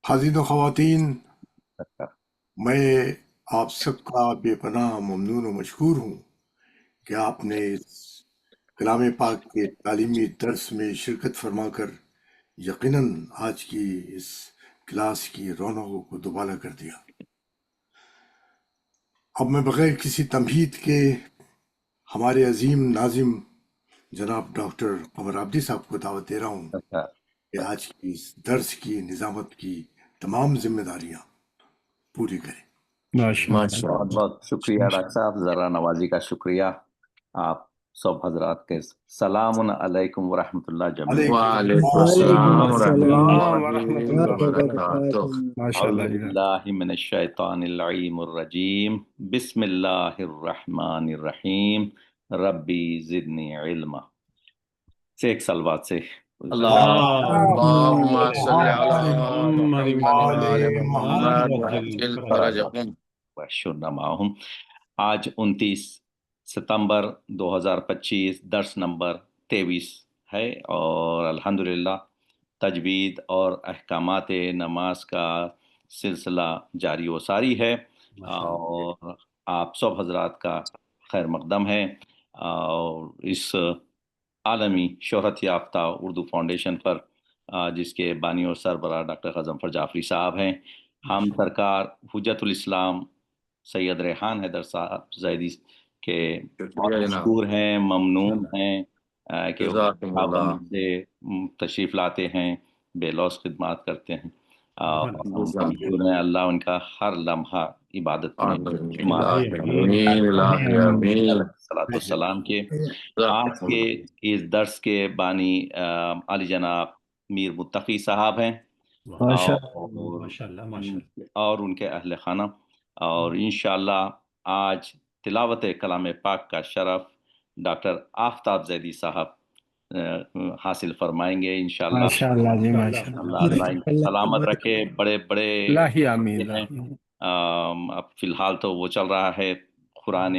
حاضرین و خواتین، میں آپ سب کا بے پناہ ممنون و مشکور ہوں کہ آپ نے اس کلام پاک کے تعلیمی درس میں شرکت فرما کر یقیناً آج کی اس کلاس کی رونقوں کو دوبالا کر دیا۔ اب میں بغیر کسی تمہید کے ہمارے عظیم ناظم جناب ڈاکٹر قمر عابدی صاحب کو دعوت دے رہا ہوں کہ آج کی اس درس کی نظامت کی تمام ذمہ داریاں پوری کریں۔ بہت بہت شکریہ ڈاکٹر صاحب، ذرا نوازی کا شکریہ۔ آپ سب حضرات کے سلام علیکم ورحمۃ اللہ جمیعا۔ وعلیکم السلام ورحمۃ اللہ وبرکاتہ۔ اعوذ باللہ من الشیطان اللعین الرجیم، بسم اللہ الرحمن الرحیم، ربی زدنی علما۔ سے ایک سلوات سے اللہم صلی علی محمد وعلی محمد وعجل فرجہم۔ وَاحْشُرْنَا مَعَهُمْ۔ آج 29 ستمبر 2025 درس نمبر 23 ہے، اور الحمدللہ تجوید اور احکامات نماز کا سلسلہ جاری و ساری ہے، اور آپ سب حضرات کا خیر مقدم ہے، اور اس عالمی شہرت یافتہ اردو فاؤنڈیشن پر جس کے بانی اور سربراہ ڈاکٹر غضنفر جعفری صاحب ہیں۔ ہم سرکار حجت الاسلام سید ریحان حیدر صاحب زیدی کے مشکور ہیں، ممنون ہیں کہ پابندی سے تشریف لاتے ہیں، بے لوث خدمات کرتے ہیں، اور ہم مشکور ہیں۔ اللہ ان کا ہر لمحہ عبادت میں صلاۃ والسلام کے۔ آج کے اس درس کے بانی علی جناب میر متقی صاحب ہیں، اور ان کے اہل خانہ، اور انشاءاللہ آج تلاوت کلام پاک کا شرف ڈاکٹر آفتاب زیدی صاحب حاصل فرمائیں گے انشاءاللہ۔ اللہ ان کو سلامت رکھے، بڑے بڑے ہیں۔ اب فی الحال تو وہ چل رہا ہے قرآن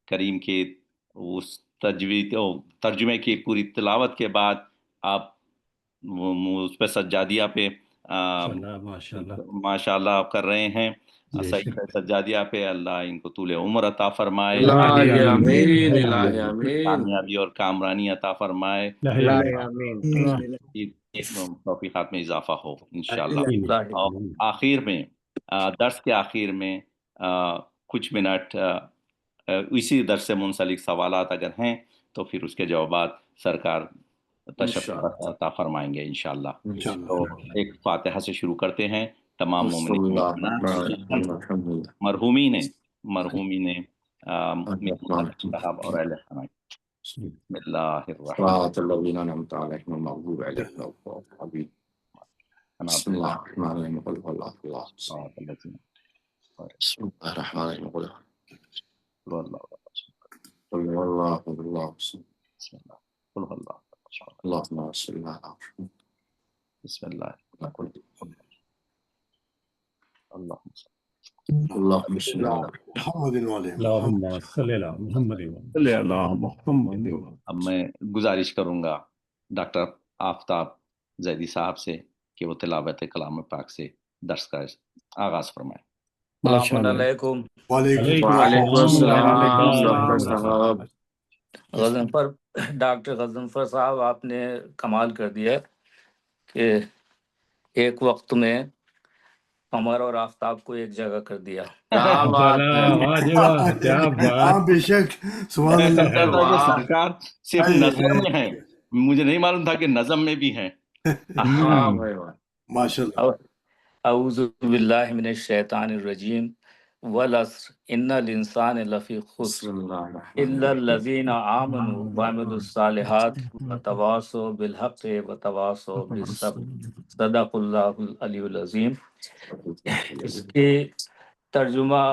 کریم کی اس ترجمے کی پوری تلاوت کے بعد آپ اس پہ سجادیہ پہ ماشاءاللہ آپ کر رہے ہیں، صحیح سجادیہ پہ۔ اللہ ان کو طول عمر عطا فرمائے، کامیابی اور کامرانی عطا فرمائے، توفیقات میں اضافہ ہو انشاءاللہ۔ اور آخر میں درس کے آخر میں کچھ منٹ اسی درس سے منسلک سوالات اگر ہیں تو پھر اس کے جوابات سرکار تشریف عطا فرمائیں گے انشاءاللہ۔ تو ایک فاتحہ سے شروع کرتے ہیں۔ تمام مومنین مرحومین صاحب اور اہل خانہ، بسم اللہ الرحمن بسم اللہ اللہم صلی علی محمد۔ اب میں گزارش کروں گا ڈاکٹر آفتاب زیدی صاحب سے کہ وہ تلاوت کلام پاک سے درس کا آغاز فرمائیں۔ السلام علیکم۔ وعلیکم السلام۔ ڈاکٹر غضنفر صاحب، آپ نے کمال کر دیا کہ ایک وقت میں قمر اور آفتاب کو ایک جگہ کر دیا۔ بے شک، سبحان اللہ۔ سرکار صرف نظم میں ہے، مجھے نہیں معلوم تھا کہ نظم میں بھی ہیں۔ ماشاءاللہ۔ اعوذ باللہ من الشیطان الرجیم، والعصر ان الانسان لفی خسر الا الذین آمنوا وعملوا الصالحات وتواصوا بالحق وتواصوا بالصبر، صدق اللہ العلی العظیم۔ اس کی ترجمہ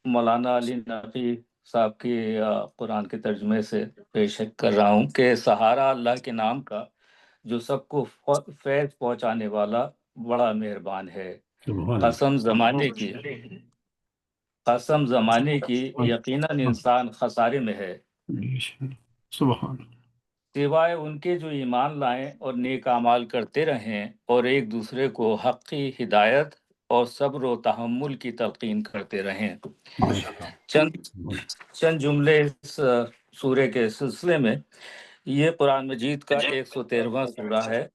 مولانا علی نقی صاحب کی قرآن کے ترجمے سے پیش کر رہا ہوں کہ سہارا اللہ کے نام کا جو سب کو فیض پہنچانے والا بڑا مہربان ہے۔ قسم زمانے کی یقیناً انسان خسارے میں ہے۔ سوائے ان کے جو ایمان لائیں اور نیک اعمال کرتے رہیں اور ایک دوسرے کو حقی ہدایت اور صبر و تحمل کی تلقین کرتے رہیں۔ ماشاءاللہ۔ چند جملے اس سورے کے سلسلے میں۔ یہ قرآن مجید کا 113واں سورہ ہے،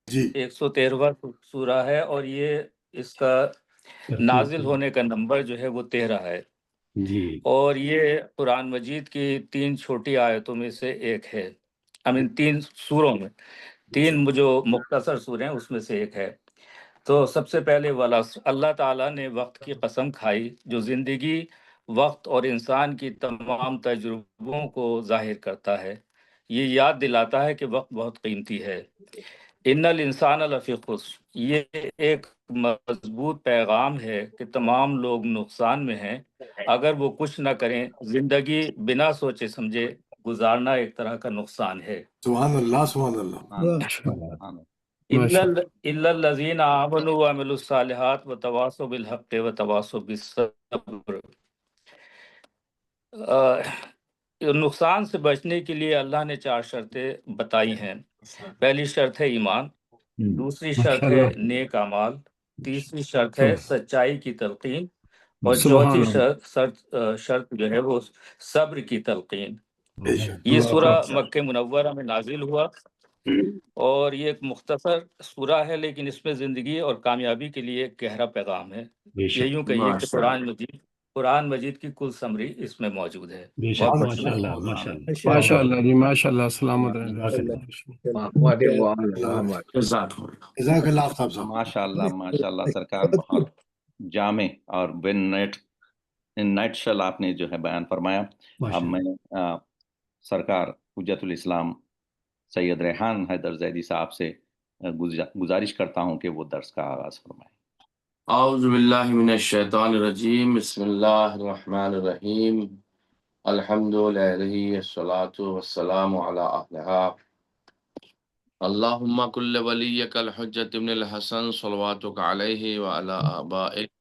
جی 113واں سورہ ہے، اور یہ اس کا نازل ہونے کا نمبر جو ہے وہ 13 ہے، جی اور یہ قرآن مجید کی 3 چھوٹی آیتوں میں سے ایک ہے، 3 سوروں میں، 3 جو مختصر سورے ہیں اس میں سے ایک ہے۔ تو سب سے پہلے والعصر، اللہ تعالیٰ نے وقت کی قسم کھائی جو زندگی، وقت اور انسان کی تمام تجربوں کو ظاہر کرتا ہے، یہ یاد دلاتا ہے کہ وقت بہت قیمتی ہے۔ ان الانسان لفی خسر، یہ ایک مضبوط پیغام ہے کہ تمام لوگ نقصان میں ہیں اگر وہ کچھ نہ کریں۔ زندگی بنا سوچے سمجھے گزارنا ایک طرح کا نقصان ہے۔ سبحان اللہ، سبحان اللہ۔ الا الذین آمنوا وعملوا الصالحات وتواصوا بالحق وتواصوا بالصبر۔ نقصان سے بچنے کے لیے اللہ نے 4 شرطیں بتائی ہیں۔ پہلی شرط ہے ایمان، دوسری شرط ہے نیک اعمال، تیسری شرط ہے سچائی کی تلقین، اور چوتھی شرط جو ہے وہ صبر کی تلقین۔ بے شک۔ یہ سورہ مکہ منورہ میں نازل ہوا، اور یہ ایک مختصر سورہ ہے، لیکن اس میں زندگی اور کامیابی کے لیے ایک گہرا پیغام ہے۔ یہ یوں کہیے کہ قرآن مجید کی کل سمری اس میں موجود ہے۔ بہت بہت شکریہ۔ ماشاء اللہ جی، ماشاء اللہ، سلامت جزاک اللہ صاحب صاحب۔ ماشاء اللہ سرکار، بہت جامع اور نائٹ شل آپ نے جو ہے بیان فرمایا۔ اب میں سرکار حجت الاسلام سید ریحان حیدر زیدی صاحب سے گزارش کرتا ہوں کہ وہ درس کا آغاز فرمائیں۔ اعوذ باللہ من الشیطان الرجیم، بسم اللہ الرحمن الرحیم، الحمد للہ الصلاۃ والسلام علی اہلہا، اللہم کل ولیک الحجۃ ابن الحسن صلواتک علیہ وعلی آبائک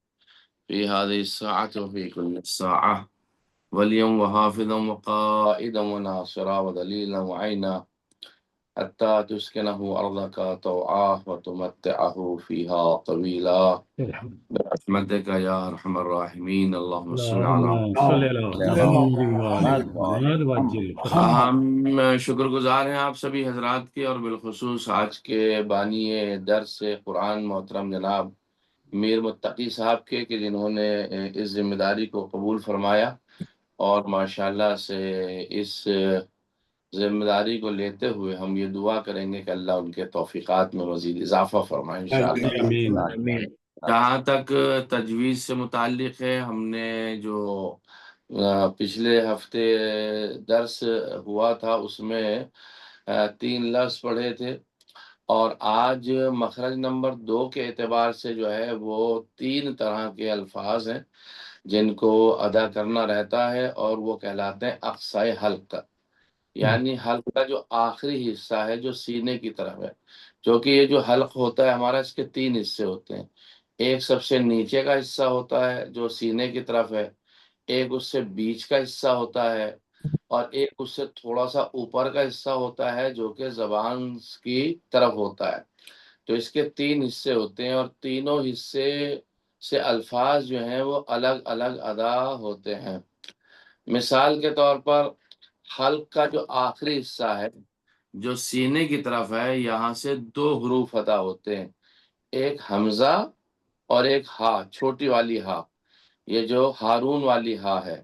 فی هذه الساعة وفی کل ساعة، ولیا وحافظا وقائدا وناصرا ودلیلا وعینا، حتی تسکنہ ارضک طوعا وتمتعہ فیہا طویلا، برحمتک یا ارحم الراحمین، اللہم صل علی۔ ہم شکر گزار ہیں آپ سبھی حضرات کے، اور بالخصوص آج کے بانی درس قرآن محترم جناب میر متقی صاحب کے، کہ جنہوں نے اس ذمہ داری کو قبول فرمایا، اور ماشاءاللہ سے اس ذمہ داری کو لیتے ہوئے ہم یہ دعا کریں گے کہ اللہ ان کے توفیقات میں مزید اضافہ فرمائے انشاءاللہ۔ جہاں تک تجویز سے متعلق ہے، ہم نے جو پچھلے ہفتے درس ہوا تھا اس میں 3 لفظ پڑھے تھے، اور آج مخرج نمبر 2 کے اعتبار سے جو ہے وہ 3 طرح کے الفاظ ہیں جن کو ادا کرنا رہتا ہے، اور وہ کہلاتے ہیں اقصائے حلق، یعنی حلق کا جو آخری حصہ ہے جو سینے کی طرف ہے، کیونکہ یہ جو حلق ہوتا ہے ہمارا، اس کے 3 حصے ہوتے ہیں۔ ایک سب سے نیچے کا حصہ ہوتا ہے جو سینے کی طرف ہے، ایک اس سے بیچ کا حصہ ہوتا ہے، اور ایک اس سے تھوڑا سا اوپر کا حصہ ہوتا ہے جو کہ زبان کی طرف ہوتا ہے۔ تو اس کے 3 حصے ہوتے ہیں، اور تینوں حصے سے الفاظ جو ہیں وہ الگ الگ ادا ہوتے ہیں۔ مثال کے طور پر حلق کا جو آخری حصہ ہے جو سینے کی طرف ہے، یہاں سے 2 حروف ادا ہوتے ہیں، ایک حمزہ اور ایک ہا، چھوٹی والی ہا، یہ جو ہارون والی ہا ہے۔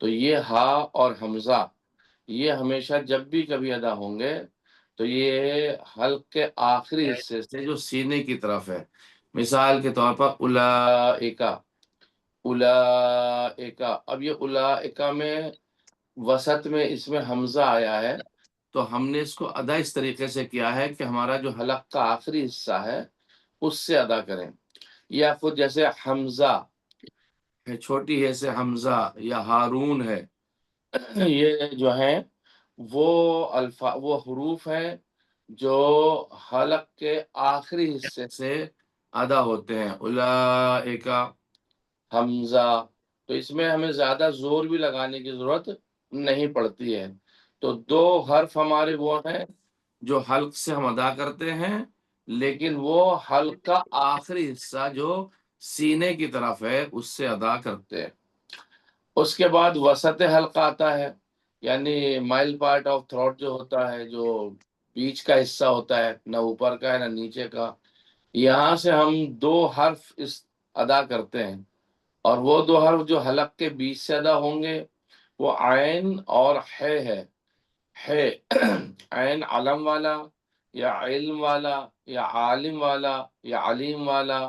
تو یہ ہا اور حمزہ یہ ہمیشہ جب بھی کبھی ادا ہوں گے تو یہ حلق کے آخری حصے سے جو سینے کی طرف ہے۔ مثال کے طور پر اولائکا، اولائکا، اب یہ اولائکا میں وسط میں اس میں حمزہ آیا ہے، تو ہم نے اس کو ادا اس طریقے سے کیا ہے کہ ہمارا جو حلق کا آخری حصہ ہے اس سے ادا کریں، یا خود جیسے حمزہ ہے، چھوٹی ہے سے حمزہ، یا ہارون ہے، یہ جو ہیں وہ حروف ہیں جو حلق کے آخری حصے سے ادا ہوتے ہیں، اولائکا، حمزہ۔ تو اس میں ہمیں زیادہ زور بھی لگانے کی ضرورت نہیں پڑتی ہے، تو دو حرف ہمارے وہ ہیں جو حلق سے ہم ادا کرتے ہیں، لیکن وہ حلق کا آخری حصہ جو سینے کی طرف ہے اس سے ادا کرتے ہیں۔ اس کے بعد وسط حلق آتا ہے، یعنی مائل پارٹ آف تھروٹ جو ہوتا ہے، جو بیچ کا حصہ ہوتا ہے، نہ اوپر کا ہے نہ نیچے کا، یہاں سے ہم دو حرف ادا کرتے ہیں، اور وہ دو حرف جو حلق کے بیچ سے ادا ہوں گے وہ عین اور ہے عین علم والا یا علم والا یا عالم والا یا علیم والا،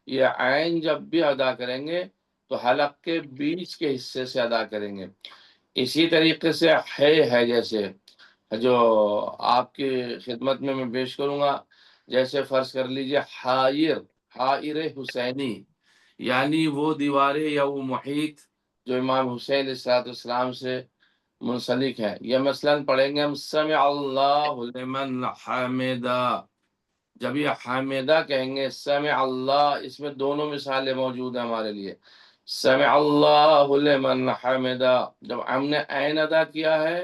یہ عین جب بھی ادا کریں گے تو حلق کے بیچ کے حصے سے ادا کریں گے۔ اسی طریقے سے ہے جیسے جو آپ کی خدمت میں پیش کروں گا، جیسے فرض کر لیجئے حائر حسینی، یعنی وہ دیواریں یا وہ محیط جو امام حسین علیہ السلام سے منسلک ہے۔ یہ مثلاً پڑھیں گے ہم سمع اللہ لمن حمدہ، جب یہ حامدہ کہیں گے سمع اللہ، اس میں دونوں مثالیں موجود ہیں ہمارے لیے۔ سمع اللہ لمن حمدہ، جب ہم نے عین ادا کیا ہے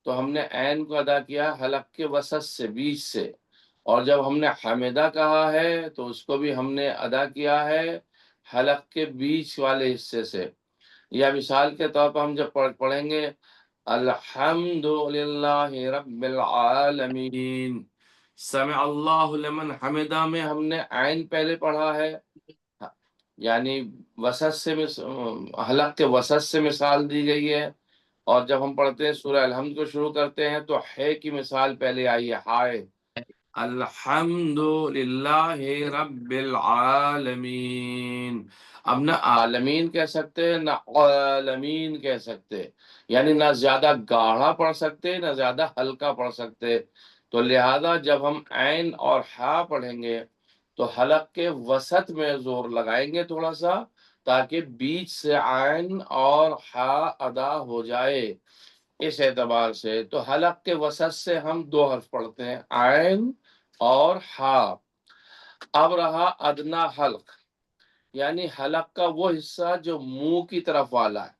تو ہم نے عین کو ادا کیا حلق کے وسط سے، بیچ سے، اور جب ہم نے حمدہ کہا ہے تو اس کو بھی ہم نے ادا کیا ہے حلق کے بیچ والے حصے سے۔ یا مثال کے طور پر ہم جب پڑھیں گے الحمد للہ رب العالمین، سمع اللہ لمن حمدہ میں ہم نے عین پہلے پڑھا ہے، یعنی وسط سے حلق کے وسط سے مثال دی گئی ہے، اور جب ہم پڑھتے ہیں سورہ الحمد کو شروع کرتے ہیں تو ہے کی مثال پہلے آئی ہے، ہائے الحمد للہ رب العالمین۔ اب نہ عالمین کہہ سکتے نہ عالمین کہہ سکتے، یعنی نہ زیادہ گاڑھا پڑھ سکتے نہ زیادہ ہلکا پڑھ سکتے، تو لہذا جب ہم عین اور ہا پڑھیں گے تو حلق کے وسط میں زور لگائیں گے تھوڑا سا، تاکہ بیچ سے عین اور ہا ادا ہو جائے۔ اس اعتبار سے تو حلق کے وسط سے ہم دو حرف پڑھتے ہیں، عین اور ہا۔ اب رہا ادنا حلق، یعنی حلق کا وہ حصہ جو منہ کی طرف والا ہے،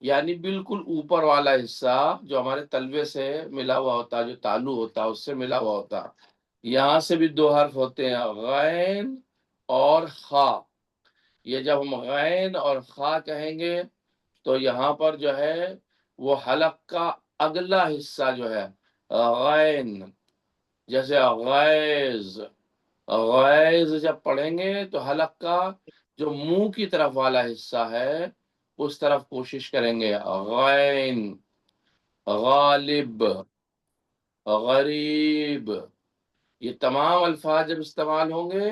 یعنی بالکل اوپر والا حصہ جو ہمارے تلوے سے ملا ہوا ہوتا ہے، جو تالو ہوتا ہے اس سے ملا ہوا ہوتا ہے، یہاں سے بھی دو حرف ہوتے ہیں، غین اور خا۔ یہ جب ہم غین اور خا کہیں گے تو یہاں پر جو ہے وہ حلق کا اگلا حصہ جو ہے غین، جیسے غیظ جب پڑھیں گے تو حلق کا جو منہ کی طرف والا حصہ ہے اس طرف کوشش کریں گے، غین، غالب، غریب، یہ تمام الفاظ جب استعمال ہوں گے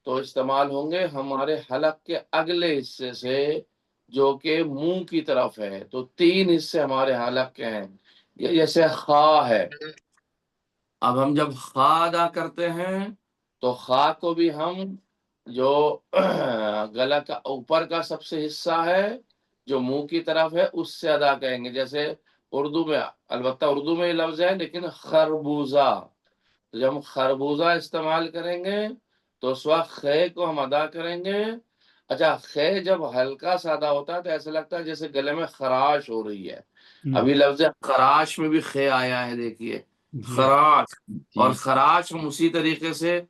تو استعمال ہوں گے ہمارے حلق کے اگلے حصے سے جو کہ منہ کی طرف ہے۔ تو تین حصے ہمارے حلق کے ہیں، یہ جیسے خا ہے، اب ہم جب خا ادا کرتے ہیں تو خا کو بھی ہم جو گلا کا اوپر کا سب سے حصہ ہے جو منہ کی طرف ہے اس سے ادا کریں گے، جیسے اردو میں، البتہ اردو میں یہ لفظ ہے لیکن خربوزہ، تو جب ہم خربوزہ استعمال کریں گے تو اس وقت خے کو ہم ادا کریں گے۔ اچھا، خے جب ہلکا سادہ ہوتا ہے تو ایسا لگتا ہے جیسے گلے میں خراش ہو رہی ہے، ابھی لفظ خراش میں بھی خے آیا ہے، دیکھیے خراش، اور خراش ہم اسی طریقے سے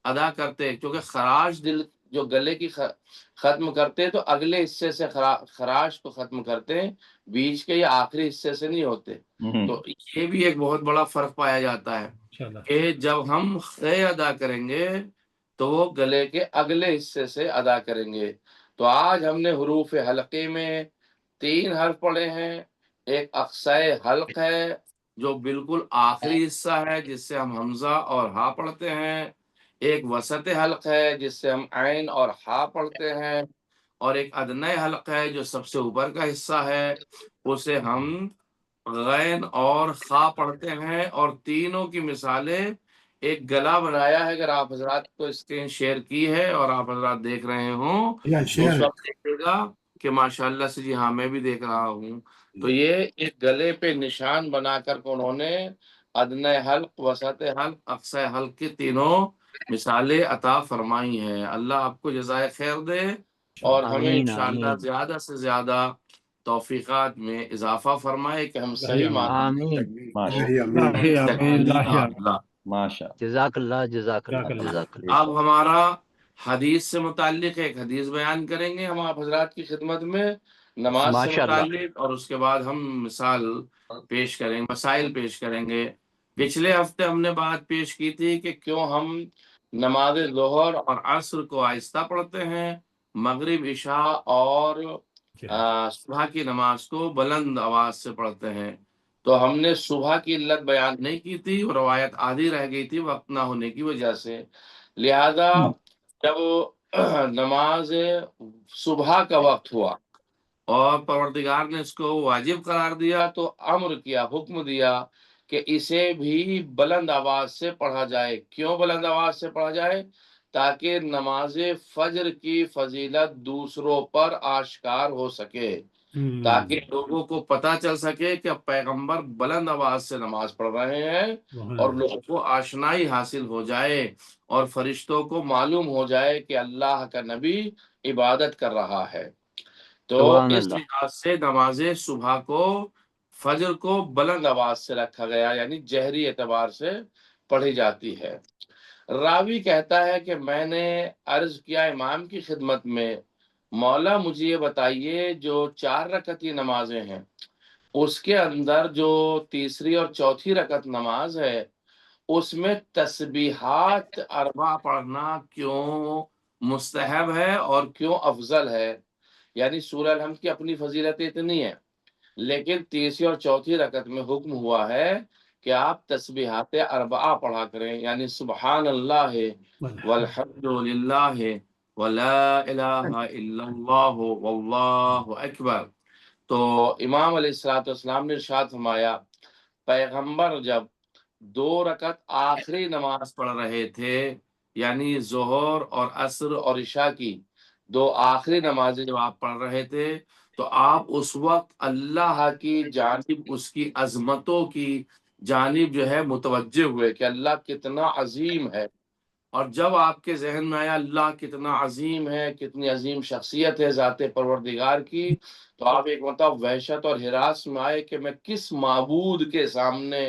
ادا کرتے ہیں، کیونکہ خراش دل جو گلے کی ختم کرتے تو اگلے حصے سے خراش کو ختم کرتے ہیں، بیچ کے یا آخری حصے سے نہیں ہوتے۔ تو یہ بھی ایک بہت بڑا فرق پایا جاتا ہے کہ جب ہم خے ادا کریں گے تو وہ گلے کے اگلے حصے سے ادا کریں گے۔ تو آج ہم نے حروف حلقے میں تین حرف پڑھے ہیں، ایک اقصائے حلق ہے جو بالکل آخری حصہ ہے جس سے ہم حمزہ اور ہا پڑھتے ہیں، ایک وسط حلق ہے جس سے ہم عین اور ہا پڑھتے ہیں، اور ایک ادنی حلق ہے جو سب سے اوپر کا حصہ ہے، اسے ہم غین اور خا پڑھتے ہیں۔ اور تینوں کی مثالیں ایک گلا بنایا ہے، اگر آپ حضرات کو اسکرین شیئر کی ہے اور آپ حضرات دیکھ رہے ہوں تو اس وقت دیکھیے گا کہ ماشاءاللہ سے، جی ہاں میں بھی دیکھ رہا ہوں، تو یہ ایک گلے پہ نشان بنا کر انہوں نے ادنی حلق، وسط حلق، اقصی حلق کی تینوں مثالیں عطا فرمائی ہیں۔ اللہ آپ کو جزائے خیر دے اور ہمیں انشاءاللہ زیادہ سے زیادہ توفیقات میں اضافہ فرمائے کہ ہم صحیح معنی آمین ماشاء صحیح امین اللہ آمین اللہ اللہ آمین اللہ۔ ماشاء جزاک اللہ جزاک جزاک اللہ اللہ۔ جزاک اللہ اب ہمارا حدیث سے متعلق ایک حدیث بیان کریں گے ہم آپ حضرات کی خدمت میں نماز سے ماشاء اللہ متعلق، اور اس کے بعد ہم مثال پیش کریں گے، مسائل پیش کریں گے۔ پچھلے ہفتے ہم نے بات پیش کی تھی کہ کیوں ہم نماز ظہر اور عصر کو آہستہ پڑھتے ہیں، مغرب عشاء اور صبح کی نماز کو بلند آواز سے پڑھتے ہیں۔ تو ہم نے صبح کی علت بیان نہیں کی تھی، وہ روایت آدھی رہ گئی تھی وقت نہ ہونے کی وجہ سے، لہذا جب نماز صبح کا وقت ہوا اور پروردگار نے اس کو واجب قرار دیا تو امر کیا، حکم دیا کہ اسے بھی بلند آواز سے پڑھا جائے۔ کیوں بلند آواز سے پڑھا جائے؟ تاکہ نماز فجر کی فضیلت دوسروں پر آشکار ہو سکے، تاکہ لوگوں کو پتہ چل سکے کہ اب پیغمبر بلند آواز سے نماز پڑھ رہے ہیں، اور لوگوں کو آشنائی حاصل ہو جائے اور فرشتوں کو معلوم ہو جائے کہ اللہ کا نبی عبادت کر رہا ہے۔ تو سبحان اس اللہ لحاظ سے نماز صبح کو، فجر کو بلند آواز سے رکھا گیا، یعنی جہری اعتبار سے پڑھی جاتی ہے۔ راوی کہتا ہے کہ میں نے عرض کیا امام کی خدمت میں، مولا مجھے یہ بتائیے جو 4 رکعتی نمازیں ہیں اس کے اندر جو تیسری اور چوتھی رکعت نماز ہے اس میں تسبیحات 4 پڑھنا کیوں مستحب ہے اور کیوں افضل ہے؟ یعنی سورہ الحمد کی اپنی فضیلت اتنی ہے، لیکن تیسری اور چوتھی رکعت میں حکم ہوا ہے کہ آپ تسبیحات 4 پڑھا کریں، یعنی سبحان اللہ والحمد للہ ولا الہ الا اللہ واللہ اکبر۔ تو امام علیہ الصلوۃ والسلام نے ارشاد فرمایا پیغمبر جب 2 رکعت آخری نماز پڑھ رہے تھے، یعنی ظہر اور عصر اور عشاء کی 2 آخری نمازیں جب آپ پڑھ رہے تھے تو آپ اس وقت اللہ کی جانب، اس کی عظمتوں کی جانب جو ہے متوجہ ہوئے کہ اللہ کتنا عظیم ہے، اور جب آپ کے ذہن میں آیا اللہ کتنا عظیم ہے، کتنی عظیم شخصیت ہے ذات پروردگار کی، تو آپ ایک مرتبہ وحشت اور ہراس میں آئے کہ میں کس معبود کے سامنے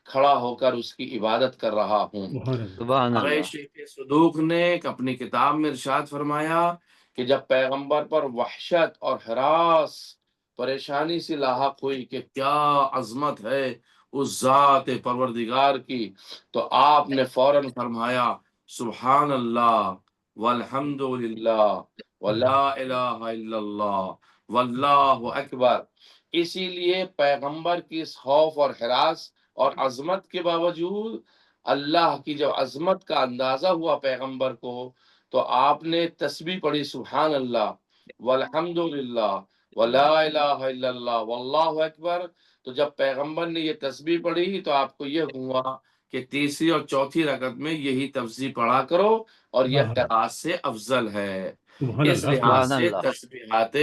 کھڑا ہو کر اس کی عبادت کر رہا ہوں۔ سبحان آغا اللہ شیخ صدوق نے اپنی کتاب میں ارشاد فرمایا کہ جب پیغمبر پر وحشت اور ہراس، پریشانی سے لاحق ہوئی کہ کیا عظمت ہے اس ذات پروردگار کی، تو آپ نے فوراً فرمایا سبحان اللہ والحمد للہ ولا الہ الا اللہ واللہ اکبر۔ اسی لیے پیغمبر کی اس خوف اور ہراس اور عظمت کے باوجود اللہ کی جب عظمت کا اندازہ ہوا پیغمبر کو تو آپ نے تسبیح پڑھی سبحان اللہ والحمد للہ ولا الہ الا اللہ واللہ اکبر۔ تو جب پیغمبر نے یہ تسبیح پڑھی تو آپ کو یہ ہوا کہ تیسری اور چوتھی رکعت میں یہی تسبیح پڑھا کرو، اور یہ قرات سے افضل ہے۔ اس لحاظ سبحان سے اللہ تسبیحات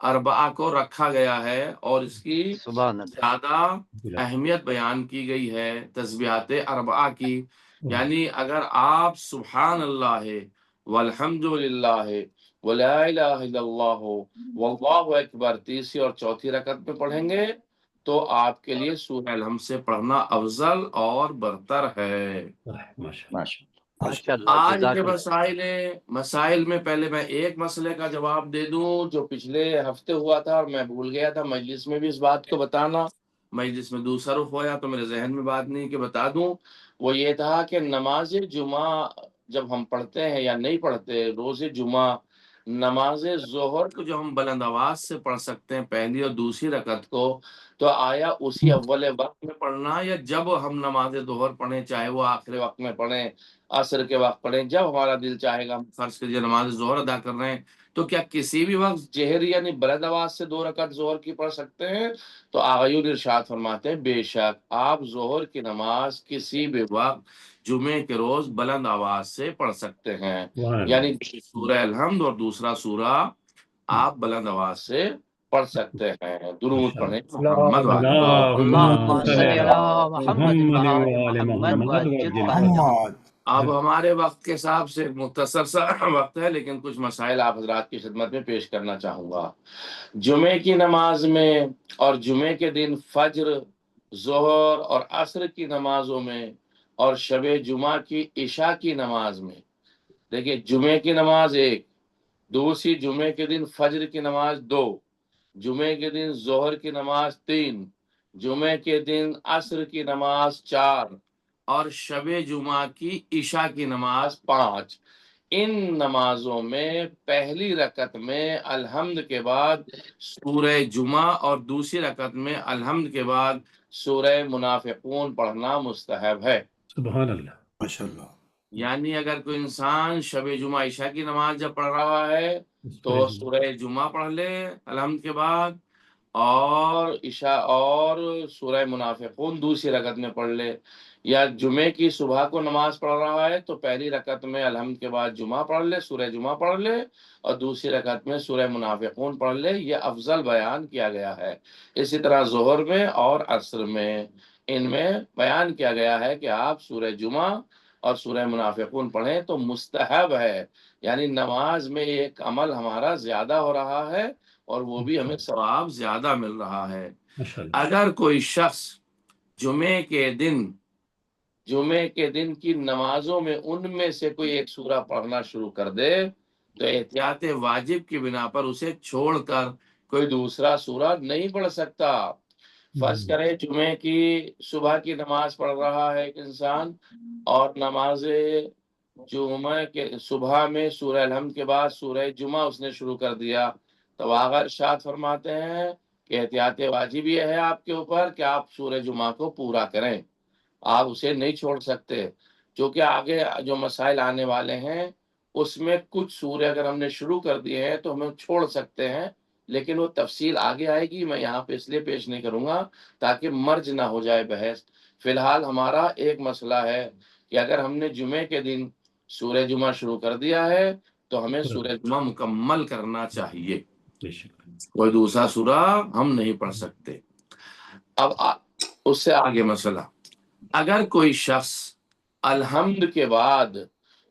4 کو رکھا گیا ہے اور اس کی سبحان اللہ زیادہ اہمیت بیان کی گئی ہے تسبیحات 4 کی۔ یعنی اگر آپ سبحان اللہ والحمد للہ ولا الہ الا اللہ واللہ اکبر تیسری اور چوتھی رکعت میں پڑھیں گے تو آپ کے لیے سورہ الحمد سے پڑھنا افضل اور برتر ہے۔ ماشاء ماشاء اللہ آج جزاک کے اللہ مسائل میں پہلے میں ایک مسئلے کا جواب دے دوں جو پچھلے ہفتے ہوا تھا اور میں بھول گیا تھا مجلس میں بھی اس بات کو بتانا، مجلس میں دوسرا رخ ہوا تو میرے ذہن میں بات نہیں کہ بتا دوں۔ وہ یہ تھا کہ نماز جمعہ جب ہم پڑھتے ہیں یا نہیں پڑھتے، روز جمعہ نماز ظہر کو جو ہم بلند آواز سے پڑھ سکتے ہیں پہلی اور دوسری رکعت کو، تو آیا اسی اول وقت میں پڑھنا یا جب ہم نماز ظہر پڑھیں چاہے وہ آخری وقت میں پڑھیں، عصر کے وقت پڑھیں، جب ہمارا دل چاہے گا ہم فرض کریے نماز ظہر ادا کر رہے ہیں تو کیا کسی بھی وقت جہری یعنی بلند آواز سے 2 رکعت ظہر کی پڑھ سکتے ہیں؟ تو آغایون ارشاد فرماتے ہیں بے شک آپ ظہر کی نماز کسی بھی وقت جمعے کے روز بلند آواز سے پڑھ سکتے ہیں، یعنی سورہ الحمد اور دوسرا سورہ آپ بلند آواز سے پڑھ سکتے ہیں۔ درود پڑھیں محمد وعلی اللهم صل على محمد وآل محمد وعجل فرجهم محمد اب ہمارے وقت کے حساب سے مختصر سا وقت ہے، لیکن کچھ مسائل آپ حضرات کی خدمت میں پیش کرنا چاہوں گا۔ جمعے کی نماز میں اور جمعے کے دن فجر، ظہر اور عصر کی نمازوں میں اور شب جمعہ کی عشاء کی نماز میں، دیکھیے جمعے کی نماز ایک، دوسری جمعے کے دن فجر کی نماز دو، جمعے کے دن ظہر کی نماز تین، جمعے کے دن عصر کی نماز چار اور شب جمعہ کی عشاء کی نماز پانچ۔ ان نمازوں میں پہلی رکعت میں الحمد کے بعد سورہ جمعہ اور دوسری رکعت میں الحمد کے بعد سورہ منافقون پڑھنا مستحب ہے۔ سبحان اللہ۔ ماشاء اللہ۔ یعنی اگر کوئی انسان شب جمعہ عشاء کی نماز جب پڑھ رہا ہے تو سورہ جمعہ پڑھ لے الحمد کے بعد، اور عشاء اور سورہ منافقون دوسری رکعت میں پڑھ لے، یا جمعے کی صبح کو نماز پڑھ رہا ہے تو پہلی رکعت میں الحمد کے بعد جمعہ پڑھ لے، سورہ جمعہ پڑھ لے، اور دوسری رکعت میں سورہ منافقون پڑھ لے، یہ افضل بیان کیا گیا ہے۔ اسی طرح ظہر میں اور عصر میں، ان میں بیان کیا گیا ہے کہ آپ سورہ جمعہ اور سورہ منافقون پڑھیں تو مستحب ہے، یعنی نماز میں ایک عمل ہمارا زیادہ ہو رہا ہے اور وہ بھی ہمیں ثواب زیادہ مل رہا ہے۔ اگر کوئی شخص جمعے کے دن کی نمازوں میں ان میں سے کوئی ایک سورہ پڑھنا شروع کر دے تو احتیاط واجب کی بنا پر اسے چھوڑ کر کوئی دوسرا سورہ نہیں پڑھ سکتا۔ فرض کرے جمعے کی صبح کی نماز پڑھ رہا ہے ایک انسان، اور نماز جمعہ کے صبح میں سورہ الحمد کے بعد سورہ جمعہ اس نے شروع کر دیا، تو آقا ارشاد فرماتے ہیں کہ احتیاط واجب یہ ہے آپ کے اوپر کہ آپ سورہ جمعہ کو پورا کریں، آپ اسے نہیں چھوڑ سکتے، کیونکہ آگے جو مسائل آنے والے ہیں اس میں کچھ سورے اگر ہم نے شروع کر دیے ہیں تو ہم چھوڑ سکتے ہیں، لیکن وہ تفصیل آگے آئے گی، میں یہاں پہ اس لیے پیش نہیں کروں گا تاکہ مرج نہ ہو جائے بحث۔ فی الحال ہمارا ایک مسئلہ ہے کہ اگر ہم نے جمعے کے دن سورہ جمعہ شروع کر دیا ہے تو ہمیں سورہ جمعہ مکمل کرنا چاہیے، کوئی دوسرا سورہ ہم نہیں پڑھ سکتے۔ اب اس سے آگے مسئلہ، اگر کوئی شخص الحمد کے بعد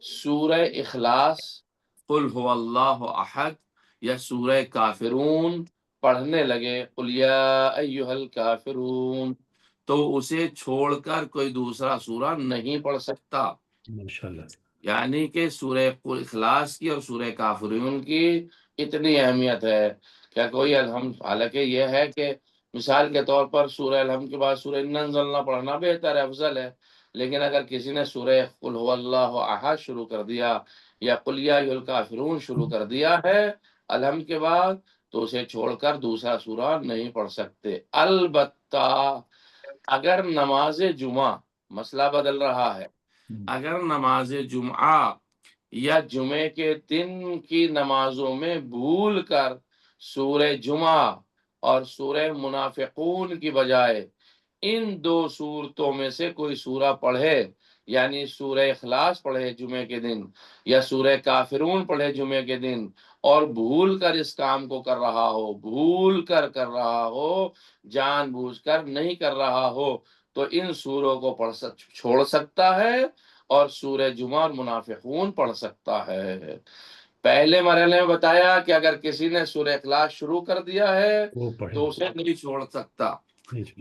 سورہ اخلاص، قل هو اللہ احد یا سورہ کافرون پڑھنے لگے، قل یا ایھا الکافرون، تو اسے چھوڑ کر کوئی دوسرا سورہ نہیں پڑھ سکتا۔ ماشاءاللہ۔ یعنی کہ سورہ اخلاص کی اور سورہ کافرون کی اتنی اہمیت ہے کہ کوئی الحمد، حالانکہ یہ ہے کہ مثال کے طور پر سورہ الحمد کے بعد سورہ انا انزلنا پڑھنا بہتر ہے، افضل ہے، لیکن اگر کسی نے سورہ قل هو اللہ احد شروع کر دیا یا قل یا ایھا الکافرون شروع کر دیا ہے الحمد کے بعد تو اسے چھوڑ کر دوسرا سورہ نہیں پڑھ سکتے۔ البتہ اگر نماز جمعہ، مسئلہ بدل رہا ہے، اگر نماز جمعہ یا جمعے کے دن کی نمازوں میں بھول کر سورہ جمعہ اور سورہ منافقون کی بجائے ان دو سورتوں میں سے کوئی سورہ پڑھے، یعنی سورہ اخلاص پڑھے جمعے کے دن یا سورہ کافرون پڑھے جمعے کے دن، اور بھول کر اس کام کو کر رہا ہو، بھول کر رہا ہو، جان بوجھ کر نہیں کر رہا ہو، تو ان سوروں کو چھوڑ سکتا ہے اور سورہ جمعہ اور منافقون پڑھ سکتا ہے۔ پہلے مرحلے میں بتایا کہ اگر کسی نے سورہ اخلاص شروع کر دیا ہے تو اسے نہیں چھوڑ سکتا۔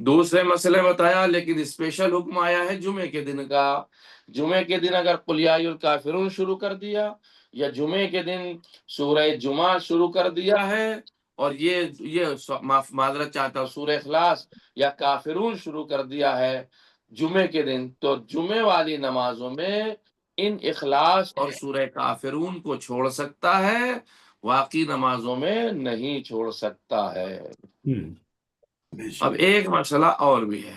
دوسرے مسئلے بتایا، لیکن اسپیشل حکم آیا ہے جمعے کے دن کا۔ جمعے کے دن اگر قل یا ایھا الکافرون شروع کر دیا یا جمعے کے دن سورہ جمعہ شروع کر دیا ہے، اور یہ معذرت چاہتا ہوں سورہ اخلاص یا کافرون شروع کر دیا ہے جمعے کے دن، تو جمعے والی نمازوں میں ان اخلاص اور سورہ کافرون کو چھوڑ سکتا ہے، باقی نمازوں میں نہیں چھوڑ سکتا ہے۔ اب ایک مسئلہ اور بھی ہے،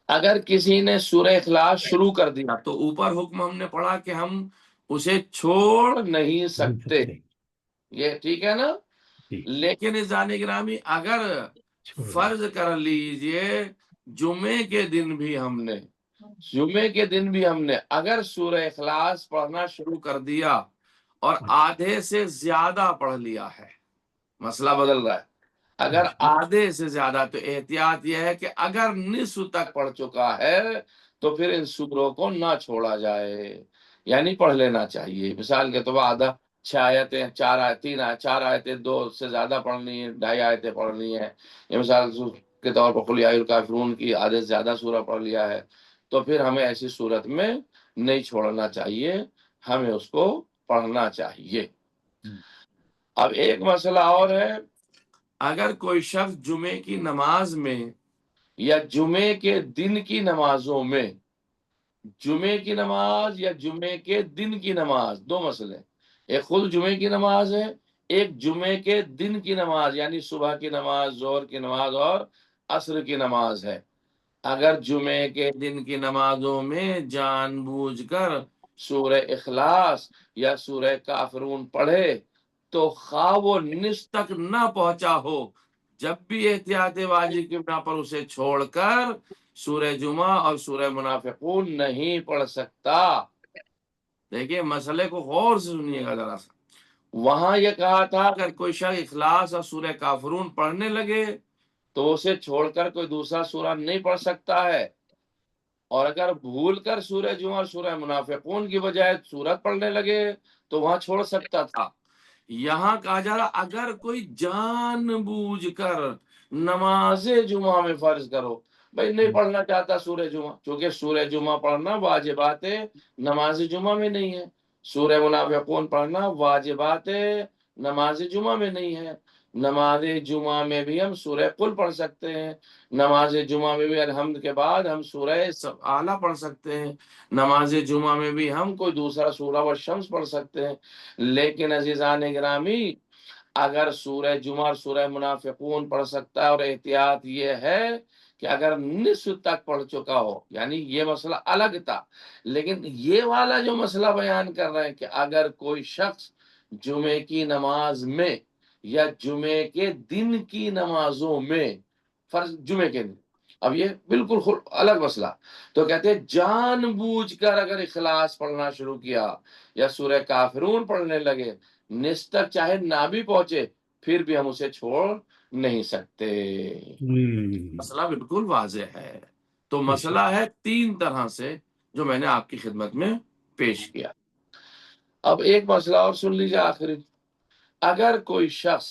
اگر کسی نے سورہ اخلاص شروع کر دیا تو اوپر حکم ہم نے پڑھا کہ ہم اسے چھوڑ نہیں سکتے، یہ ٹھیک ہے نا؟ لیکن عزیزان گرامی، اگر فرض کر لیجئے جمعے کے دن بھی ہم نے اگر سورہ اخلاص پڑھنا شروع کر دیا اور آدھے سے زیادہ پڑھ لیا ہے، مسئلہ بدل رہا ہے، اگر آدھے سے زیادہ، تو احتیاط یہ ہے کہ اگر نصف تک پڑھ چکا ہے تو پھر ان سوروں کو نہ چھوڑا جائے، یعنی پڑھ لینا چاہیے۔ مثال کے طور پر آدھا 6 آیتیں، 4 آیتیں 2 سے زیادہ پڑھنی ہے، 2.5 آیتیں پڑھنی ہے، یا مثال کے طور پر قل یا ایھا الکافرون کی آدھے سے زیادہ سورہ پڑھ لیا ہے، تو پھر ہمیں ایسی صورت میں نہیں چھوڑنا چاہیے، ہمیں اس کو پڑھنا چاہیے۔ اب ایک مسئلہ اور ہے، اگر کوئی شخص جمعے کی نماز میں یا جمعے کے دن کی نمازوں میں، جمعے کی نماز یا جمعے کے دن کی نماز، دو مسئلے، ایک خود جمعے کی نماز ہے، ایک جمعے کے دن کی نماز یعنی صبح کی نماز، ظہر کی نماز اور عصر کی نماز ہے۔ اگر جمعے کے دن کی نمازوں میں جان بوجھ کر سورہ اخلاص یا سورہ کافرون پڑھے تو خواہ وہ نصف تک نہ پہنچا ہو، جب بھی احتیاط واجب کی بنا پر اسے چھوڑ کر سورہ جمعہ اور سورہ منافقون نہیں پڑھ سکتا۔ دیکھیے مسئلے کو غور سے سنیے گا ذرا سا۔ وہاں یہ کہا تھا اگر کوئی شخص اخلاص اور سورہ کافرون پڑھنے لگے تو اسے چھوڑ کر کوئی دوسرا سورہ نہیں پڑھ سکتا ہے، اور اگر بھول کر سورہ جمعہ اور سورہ منافقون کی بجائے سورت پڑھنے لگے تو وہاں چھوڑ سکتا تھا۔ یہاں کہا جا رہا اگر کوئی جان بوجھ کر نماز جمعہ میں فرض کرو، بھائی نہیں پڑھنا چاہتا سورہ جمعہ، کیونکہ سورہ جمعہ پڑھنا واجبات نماز جمعہ میں نہیں ہے، سورہ منافقون پڑھنا واجبات نماز جمعہ میں نہیں ہے۔ نماز جمعہ میں بھی ہم سورہ قل پڑھ سکتے ہیں، نماز جمعہ میں بھی الحمد کے بعد ہم سورہ اعلیٰ پڑھ سکتے ہیں، نماز جمعہ میں بھی ہم کوئی دوسرا سورہ والشمس پڑھ سکتے ہیں۔ لیکن عزیزان گرامی، اگر سورہ جمعہ اور سورہ منافقون پڑھ سکتا ہے، اور احتیاط یہ ہے کہ اگر نصف تک پڑھ چکا ہو، یعنی یہ مسئلہ الگ تھا، لیکن یہ والا جو مسئلہ بیان کر رہے ہیں کہ اگر کوئی شخص جمعے کی نماز میں یا جمعے کے دن کی نمازوں میں، فرض جمعے کے دن، اب یہ بالکل الگ مسئلہ، تو کہتے ہیں جان بوجھ کر اگر اخلاص پڑھنا شروع کیا یا سورہ کافرون پڑھنے لگے، نصف تک چاہے نہ بھی پہنچے پھر بھی ہم اسے چھوڑ نہیں سکتے۔ مسئلہ بالکل واضح ہے۔ تو مسئلہ ہے 3 طرح سے جو میں نے آپ کی خدمت میں پیش کیا۔ اب ایک مسئلہ اور سن لیجیے آخری، اگر کوئی شخص،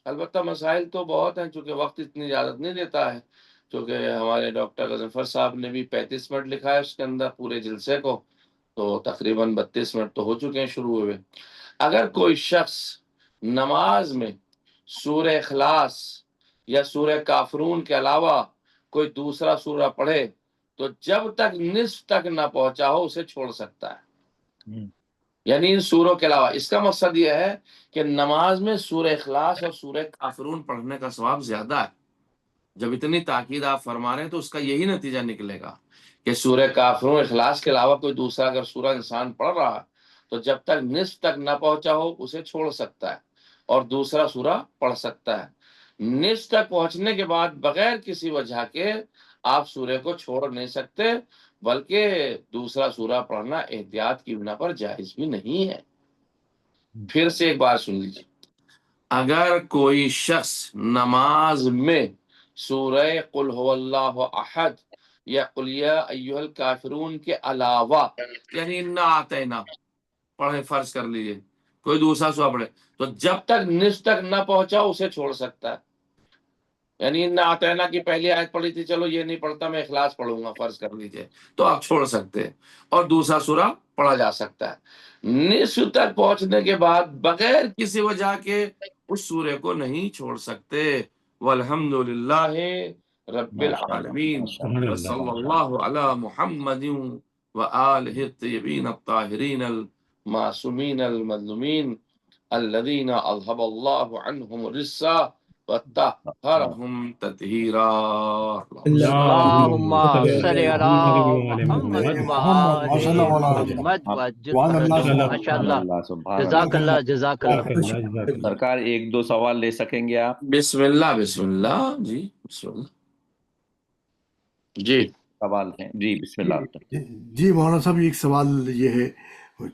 البتہ مسائل تو بہت ہیں چونکہ وقت اتنی اجازت نہیں دیتا ہے، کیونکہ ہمارے ڈاکٹر غضنفر صاحب نے بھی 35 منٹ لکھا ہے اس کے اندر پورے جلسے کو، تو تقریباً 32 منٹ تو ہو چکے ہیں شروع ہوئے۔ اگر کوئی شخص نماز میں سورہ اخلاص یا سورہ کافرون کے علاوہ کوئی دوسرا سورہ پڑھے تو جب تک نصف تک نہ پہنچا ہو اسے چھوڑ سکتا ہے، یعنی ان سوروں کے علاوہ۔ اس کا مقصد یہ ہے کہ نماز میں سورہ اخلاص اور سورہ کافرون پڑھنے کا ثواب زیادہ ہے۔ جب اتنی تاکید آپ فرما رہے ہیں تو اس کا یہی نتیجہ نکلے گا کہ سورہ کافرون اخلاص کے علاوہ کوئی دوسرا اگر سورہ انسان پڑھ رہا ہے تو جب تک نصف تک نہ پہنچا ہو اسے چھوڑ سکتا ہے اور دوسرا سورہ پڑھ سکتا ہے۔ نصف تک پہنچنے کے بعد بغیر کسی وجہ کے آپ سورہ کو چھوڑ نہیں سکتے، بلکہ دوسرا سورہ پڑھنا احتیاط کی بنا پر جائز بھی نہیں ہے۔ پھر سے ایک بار سن لیجیے، اگر کوئی شخص نماز میں سورہ قل هو اللہ احد یا قل یا ایھا الکافرون کے علاوہ، یعنی انا اعطینا پڑھے، فرض کر لیجیے کوئی دوسرا سورہ پڑھے، تو جب تک نصف تک نہ پہنچا اسے چھوڑ سکتا ہے۔ یعنی انا اعطینا کی پہلی آیت پڑھی تھی، چلو یہ نہیں پڑھتا میں اخلاص پڑھوں گا، فرض کر لیجیے، تو آپ چھوڑ سکتے ہیں اور دوسرا سورہ پڑھا جا سکتا ہے۔ نصف تک پہنچنے کے بعد بغیر کسی وجہ کے اس سورے کو نہیں چھوڑ سکتے۔ والحمد للہ رب العالمین، وصلی اللہ علی محمد وآلہ الطیبین الطاہرین المعصومین المظلومین الذین اذهب اللہ عنہم الرجس وطہرہم تطہیرا۔ اللهم صل على محمد وآل محمد وعجل ما شاء اللہ، جزاک اللہ جزاک اللہ۔ سرکار 1-2 سوال لے سکیں گے آپ؟ بسم اللہ بسم اللہ، جی بسم اللہ، جی سوال ہیں جی، بسم اللہ۔ جی مولانا صاحب، ایک سوال یہ ہے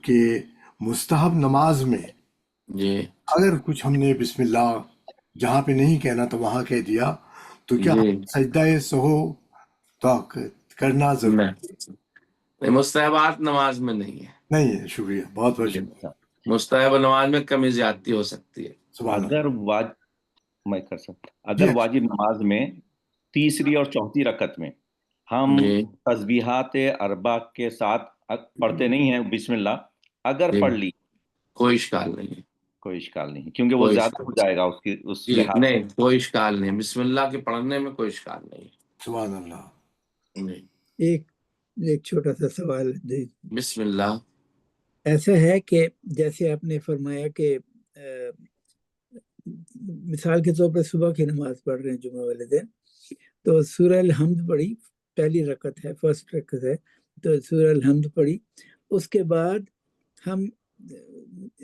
کہ مستحب نماز میں جی اگر کچھ ہم نے بسم اللہ جہاں پہ نہیں کہنا تو وہاں کہہ دیا، تو کیا جی سجدہ سہو تو کرنا ضروری نہیں، مستحبات نماز میں نہیں ہے، نہیں ہے؟ شکریہ، بہت بہت شکریہ، مستحب نماز میں کمی زیادتی ہو سکتی ہے۔ سبحان اللہ۔ اگر میں کر سکتا جی اگر واجب نماز میں تیسری اور چوتھی رکعت میں ہم جی تسبیحات اربع کے ساتھ پڑھتے نہیں ہیں بسم اللہ، اگر جی پڑھ لی کوئی اشکال نہیں ہے، کوئی اشکال نہیں، کیونکہ وہ کوئی زیادہ ہو جائے گا اس جی لحاظ سے۔ نہیں کوئی اشکال نہیں، بسم اللہ کے پڑھنے میں کوئی اشکال نہیں سبحان اللہ۔ ہے۔ ایک چھوٹا سا سوال بسم اللہ۔ ایسا ہے کہ جیسے آپ نے فرمایا کہ مثال کے طور پر صبح کی نماز پڑھ رہے ہیں جمعہ والے دن، تو سورہ الحمد پڑھی، پہلی رکعت ہے، فرسٹ رکعت ہے، تو سورہ الحمد پڑھی، اس کے بعد ہم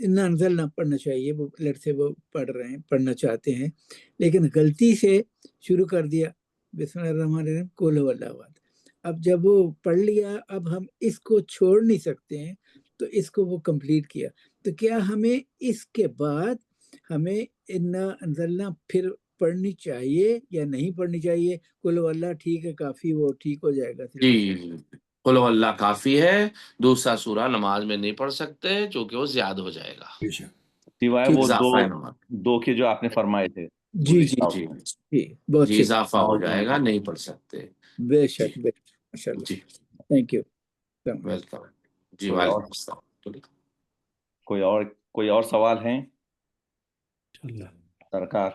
انا انزلنا پڑھنا چاہیے، وہ لڑکے وہ پڑھ رہے ہیں، پڑھنا چاہتے ہیں، لیکن غلطی سے شروع کر دیا بسم اللہ الرحمن الرحیم قل هو اللہ احد۔ اب جب وہ پڑھ لیا، اب ہم اس کو چھوڑ نہیں سکتے ہیں، تو اس کو وہ کمپلیٹ کیا، تو کیا ہمیں اس کے بعد ہمیں انا انزلنا پھر پڑھنی چاہیے یا نہیں پڑھنی چاہیے؟ قل هو اللہ ٹھیک ہے، کافی، وہ ٹھیک ہو جائے گا؟ جی قل هو اللہ کافی ہے، دوسرا سورہ نماز میں نہیں پڑھ سکتے چونکہ وہ زیادہ ہو جائے گا، بے شک۔ سوائے وہ اضافہ ہے نماز۔ دو کے جو آپ نے فرمائے تھے، جی جی جی جی، بہت جی شکریہ، اضافہ ہو جائے گا، نہیں پڑھ سکتے۔ بے جی شک، بے شک، ماشاء اللہ، جی تھینک یو، السلام علیکم۔ ویلکم۔ جی کوئی اور وعلیکم السلام۔ کوئی اور سوال ہیں انشاءاللہ۔ سرکار؟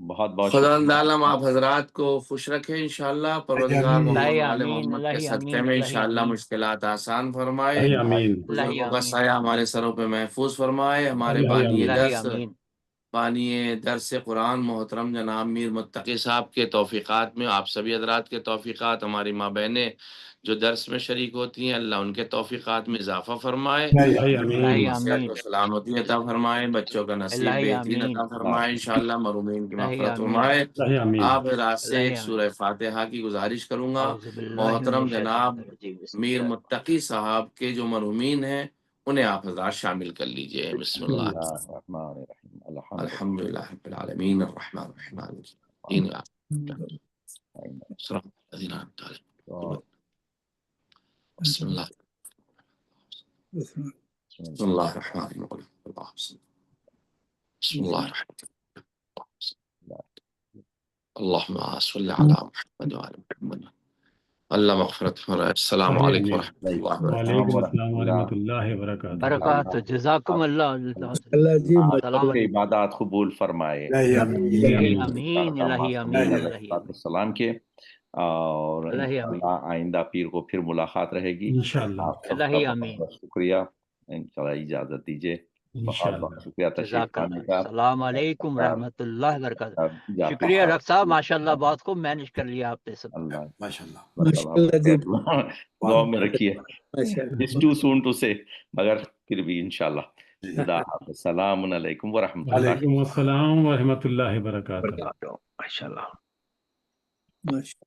بہت بہت خدا شکریہ۔ عالم آپ حضرات کو خوش رکھے انشاءاللہ، پروردگار آمین۔ محمد اللہ وآل آمین، محمد کے اللہ صدقے آمین، میں اللہ انشاءاللہ آمین، مشکلات آسان فرمائے، اللہ آمین، اللہ بزرگوں کا آمین، سایہ ہمارے سروں پہ محفوظ فرمائے، ہمارے اللہ بانی آمین، اللہ درس آمین، قرآن محترم جناب میر متقی صاحب کے توفیقات میں، آپ سبھی حضرات کے توفیقات، ہماری ماں بہنیں جو درس میں شریک ہوتی ہیں، اللہ ان کے توفیقات میں اضافہ فرمائے، اللہ اللہ آمین، صحت آمین، و سلامتی عطا فرمائے، بچوں کا نصیب اللہ بہترین آمین، عطا فرمائے انشاءاللہ، مرحومین کی اللہ مغفرت آمین، فرمائے۔ اللہ آمین۔ آپ حضرات سے اللہ ایک آمین۔ سورہ فاتحہ کی گزارش کروں گا، اعوذ باللہ من محترم الشیطان جناب الرجیم، بسم میر اللہ الرحمن متقی صاحب کے جو مرحومین ہیں انہیں آپ حضرات شامل کر لیجئے۔ بسم اللہ۔ بسم اللہ الرحمن الرحیم، الحمدللہ رب العالمین الرحمن الرحیم مالک یوم الدین صراط الذین انعمت علیہم۔ بسم اللہ بسم اللہ الرحمن الرحیم، بسم اللہ الرحمن اللہم صل علی محمد وعلی محمد۔ اللہ مغفرت فرمائے۔ السلام اللہ علیکم آمین۔ ورحمۃ اللہ وبرکاتہ۔ وعلیکم السلام ورحمۃ اللہ وبرکاتہ۔ برکاتہ، جزاکم اللہ، اللہ جی، آپ ماشاء سب اللہ، کے عبادات قبول فرمائے۔ اللہ آمین۔ اللہ آمین، اللہ آمین، علیہ اللہ آمین، السلام کے، اور اللہ آمین، انشاءاللہ آئندہ پیر کو پھر ملاقات رہے گی۔ انشاءاللہ، آپ سب اللہ کا آمین، بہت شکریہ، انشاءاللہ اجازت دیجیے، بہت انشاءاللہ۔ بہت شکریہ تشریف جزاک لانے اللہ، کا۔ السلام علیکم ورحمۃ اللہ وبرکاتہ۔ جاتا شکریہ ہوں۔ ڈاکٹر صاحب، ماشاءاللہ بہت خوب مینج کر لیا آپ نے سب۔ اللہ ماشاء اللہ، ماشاء اللہ جی، دعا میں رکھیے۔ ماشاء اللہ۔ It's too soon to say، مگر پھر بھی انشاءاللہ۔ جی۔ خدا حافظ، السلام علیکم ورحمۃ اللہ وعلیکم السلام ورحمۃ اللہ وبرکاتہ۔ ماشاء اللہ۔ ماشاء اللہ۔